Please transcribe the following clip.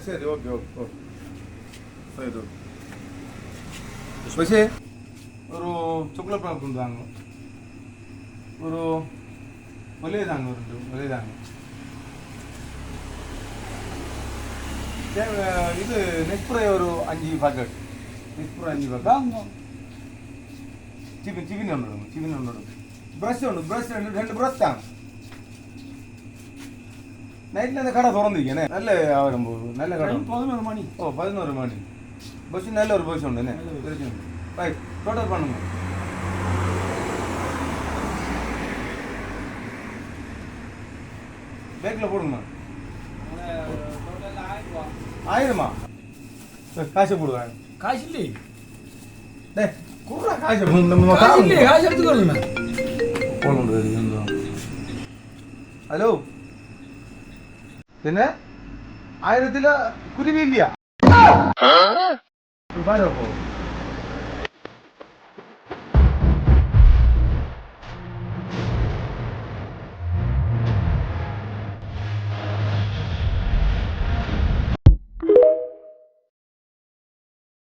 சரி okay okay சரி പക്ഷേ ഒരു ചോക്ലേറ്റ് പാക്ക് താങ്ങും ഒരു വലിയ താങ്ങുണ്ട് വലിയ താങ്ങും ഇത് നെക്സ്പ്രേ ഒരു 5 പാക്കറ്റ് നെക്സ്പ്രേ 5 പാക്കറ്റ് ചിവിൻ ഉണ്ട് ബ്രഷ് ഉണ്ട് ബ്രഷ് രണ്ട് ബ്രഷ് താങ്ങും നൈറ്റിൽ കട തുറന്നിരിക്കണേ നല്ല ആവുമ്പോൾ നല്ല കട 11 മണി ഓ 11 മണി ബസ് നല്ലൊരു ബസ് ഉണ്ട് തന്നെ തീർച്ചയായും ടോട്ടൽ பண்ணுங்க பேக்ல போடுங்க ஆயிரமா காசு போடுவாங்க காசு இல்லை டேய் குறா காசு காசு இல்லை காசு எடுத்துக்கொள்ளுங்க போன் பண்ணுறது ஹலோ என்ன 1000 കുരുവി ഇല്ല பாரு